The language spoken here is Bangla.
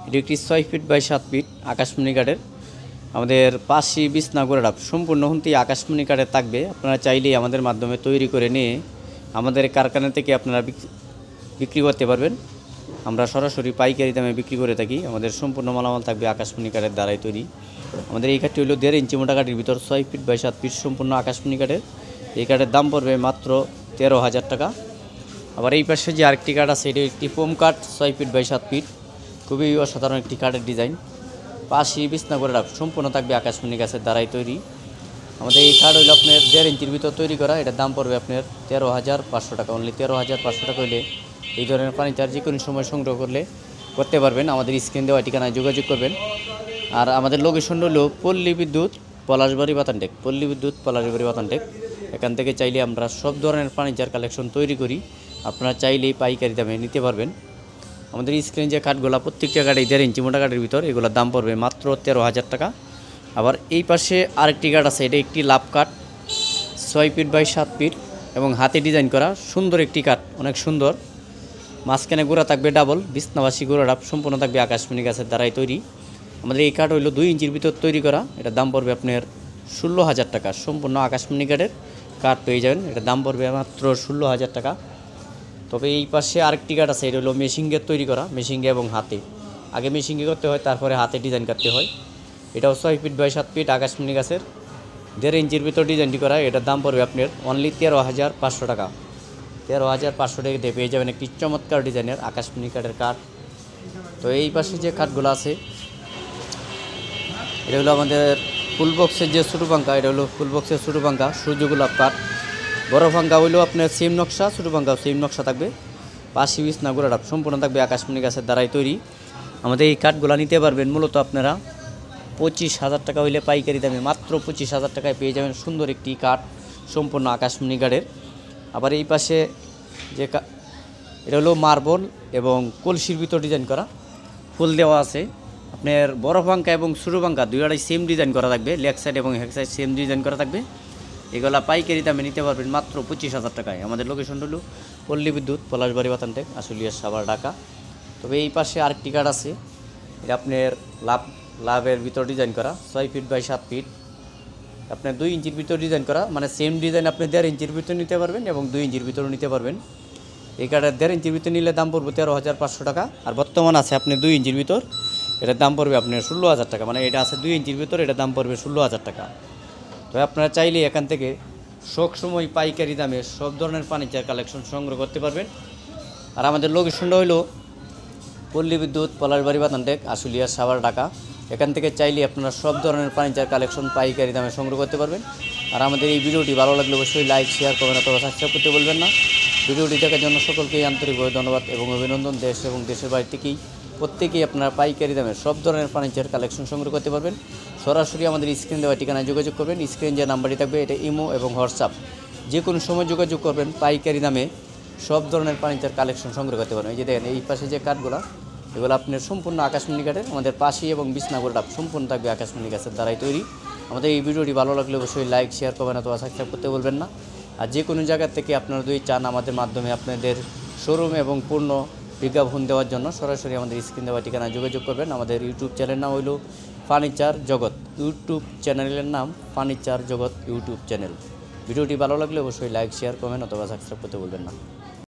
এটি একটি 6 ফিট বাই 7 ফিট আকাশমণি কাঠের আমাদের পাশি বিছনা গোড়াটা সম্পূর্ণ হুন্তি আকাশমণি কাঠের থাকবে। আপনারা চাইলেই আমাদের মাধ্যমে তৈরি করে নিয়ে আমাদের কারখানা থেকে আপনারা বিক্রি করতে পারবেন। আমরা সরাসরি পাইকারি দামে বিক্রি করে থাকি। আমাদের সম্পূর্ণ মালামাল থাকবে আকাশমণি কাঠের দ্বারাই তৈরি। আমাদের এই কাঠটি হলো 1.5 ইঞ্চি মোটা কাঠের ভিতর 6 ফিট বাই 7 ফিট সম্পূর্ণ আকাশমণি কাঠের। এই কাঠের দাম পড়বে মাত্র 13,000 টাকা। আবার এই পাশে যে আরেকটি কাঠ আছে, এটি একটি পোম কাঠ 6 ফিট বাই 7 ফিট, খুবই অসাধারণ একটি কাঠের ডিজাইন। পাশি বিছনা গোড়াটা সম্পূর্ণ থাকবে আকাশমণি গাছের দ্বারাই তৈরি। আমাদের এই কাঠ হইলো আপনার 1.5 ইঞ্চির ভিতর তৈরি করা। এটার দাম পড়বে আপনার 13,500 টাকা। অনলি 13,500 টাকা হইলে এই ধরনের ফার্নিচার যে কোনো সময় সংগ্রহ করতে পারবেন। আমাদের স্ক্রিন দেওয়া ঠিকানায় যোগাযোগ করবেন। আর আমাদের লোকেশন হলো পল্লী বিদ্যুৎ পলাশবাড়ি বাতানটেক, পল্লী বিদ্যুৎ পলাশবাড়ি বাতানটেক। এখান থেকে চাইলে আমরা সব ধরনের ফার্নিচার কালেকশন তৈরি করি। আপনারা চাইলেই পাইকারি দামে নিতে পারবেন। আমাদের স্ক্রিন যে কাঠগুলা প্রত্যেকটা কাঠে 1.5 ইঞ্চি মোটা কাঠের ভিতর, এগুলোর দাম পড়বে মাত্র 13,000 টাকা। আবার এই পাশে আরেকটি কাঠ আছে, এটা একটি লাভ কাঠ 6 ফিট বাই 7 ফিট এবং হাতে ডিজাইন করা সুন্দর একটি কাঠ, অনেক সুন্দর। মাঝখানে গোড়া থাকবে ডাবল, বিছনাবাসী গোড়াটা সম্পূর্ণ থাকবে আকাশমণি গাছের দ্বারাই তৈরি। আমাদের এই কাঠ হইলো 2 ইঞ্চির ভিতর তৈরি করা। এটার দাম পড়বে আপনার 16,000 টাকা। সম্পূর্ণ আকাশমণি কাঠের কাঠ পেয়ে যাবেন। এটার দাম পড়বে মাত্র 16,000 টাকা। তবে এই পাশে আরেকটি কাঠ আছে, এটা হলো মেশিংয়ের তৈরি করা, মেশিংয়ে এবং হাতে। আগে মেশিংয়ে করতে হয়, তারপরে হাতে ডিজাইন করতে হয়। এটাও 6 ফিট বাই 7 ফিট আকাশমণি গাছের 1.5 ইঞ্চির ভিতর ডিজাইনটি করা। এটার দাম পড়বে আপনার অনলি 13,500 টাকা। 13,500 টাকা দিয়ে পেয়ে যাবেন একটি চমৎকার ডিজাইনের আকাশমণি কাঠের কাঠ। তো এই পাশে যে কাঠগুলো আছে, এটা হলো আমাদের ফুল বক্সের যে ছোটো পাঙ্খা, এটা হলো ফুল বক্সের ছোটো পাঙ্খা সূর্যগোলাপ কাঠ। বড় পাঙ্খা হইলো আপনার সেম নকশা, ছোটো পাঙ্খা সেম নকশা থাকবে। পাশি বিছনা গোড়াটা সম্পূর্ণ থাকবে আকাশমণি গাছের দ্বারাই তৈরি। আমাদের এই কাঠগুলো নিতে পারবেন মূলত আপনারা 25,000 টাকা হইলে পাইকারি দামে মাত্র 25,000 টাকায় পেয়ে যাবেন সুন্দর একটি কাঠ সম্পূর্ণ আকাশমণি কাঠের। আবার এই পাশে যে এটা হলো মার্বল এবং কলসির ভিতর ডিজাইন করা, ফুল দেওয়া আছে। আপনার বড় পাঙ্খা এবং ছোটো পাঙ্খা দুইটাই সেম ডিজাইন করা থাকবে, লেগ সাইড এবং হেড সাইড সেম ডিজাইন করা থাকবে। এগুলা পাইকারি দামে নিতে পারবেন মাত্র 25,000 টাকায়। আমাদের লোকেশন হলো পল্লী বিদ্যুৎ পলাশবাড়ি বাতানটেক, আশুলিয়া সাভার, ঢাকা। তবে এই পাশে আরেকটি কাঠ আছে, এটা আপনার লাভের ভিতর ডিজাইন করা 6 ফিট বাই 7 ফিট, আপনার 2 ইঞ্চির ভিতর ডিজাইন করা, মানে সেম ডিজাইন আপনি 1.5 ইঞ্চির ভিতর নিতে পারবেন এবং 2 ইঞ্চির ভিতরও নিতে পারবেন। এই কাঠের 1.5 ইঞ্চির ভিতর নিলে দাম পড়বে 13,500 টাকা। আর বর্তমান আছে আপনি 2 ইঞ্চির ভিতর, এটার দাম পড়বে আপনার 16,000 টাকা। মানে এটা আছে 2 ইঞ্চির ভিতর, এটার দাম পড়বে 16,000 টাকা। তো আপনারা চাইলে এখান থেকে সব সময় পাইকারি দামে সব ধরনের ফার্নিচার কালেকশন সংগ্রহ করতে পারবেন। আর আমাদের লোকেশনটা হলো পল্লী বিদ্যুৎ পলাশবাড়ি বাতানটেক, আশুলিয়া সাভার, ঢাকা। এখান থেকে চাইলে আপনারা সব ধরনের ফার্নিচার কালেকশন পাইকারি দামে সংগ্রহ করতে পারবেন। আর আমাদের এই ভিডিওটি ভালো লাগলে অবশ্যই লাইক, শেয়ার, কমেন্ট অথবা সাবস্ক্রাইব করতে বলবেন না। ভিডিওটি দেখার জন্য সকলকেই আন্তরিকভাবে ধন্যবাদ এবং অভিনন্দন। দেশ এবং দেশের বাইরে থেকেই প্রত্যেকেই আপনারা পাইকারি দামে সব ধরনের ফার্নিচার কালেকশন সংগ্রহ করতে পারবেন। সরাসরি আমাদের স্ক্রিন দেওয়া ঠিকানায় যোগাযোগ করবেন। স্ক্রিন যে নাম্বারটি থাকবে, এটা ইমো এবং হোয়াটসঅ্যাপ, যে কোনো সময় যোগাযোগ করবেন। পাইকারি দামে সব ধরনের ফার্নিচার কালেকশন সংগ্রহ করতে পারবেন। এই যে দেখেন এই পাশে যে কাঠগুলো, এগুলো আপনার সম্পূর্ণ আকাশমণি কাঠের। আমাদের পাশি এবং বিছনা গোড়াটা সম্পূর্ণ থাকবে আকাশমণি গাছের দ্বারাই তৈরি। আমাদের এই ভিডিওটি ভালো লাগলে অবশ্যই লাইক, শেয়ার, কমেন্ট অথবা সাবস্ক্রাইব করতে বলবেন না। আর যে কোনো জায়গা থেকে আপনারা যদি চান আমাদের মাধ্যমে আপনাদের শোরুম এবং পূর্ণ বিজ্ঞাপন দেওয়ার জন্য সরাসরি আমাদের স্ক্রিন দেওয়া ঠিকানায় যোগাযোগ করবেন। আমাদের ইউটিউব চ্যানেলের নাম হইল ফার্নিচার জগৎ, ইউটিউব চ্যানেলের নাম ফার্নিচার জগৎ ইউটিউব চ্যানেল। ভিডিওটি ভালো লাগলে অবশ্যই লাইক, শেয়ার, কমেন্ট অথবা সাবস্ক্রাইব করতে বলবেন না।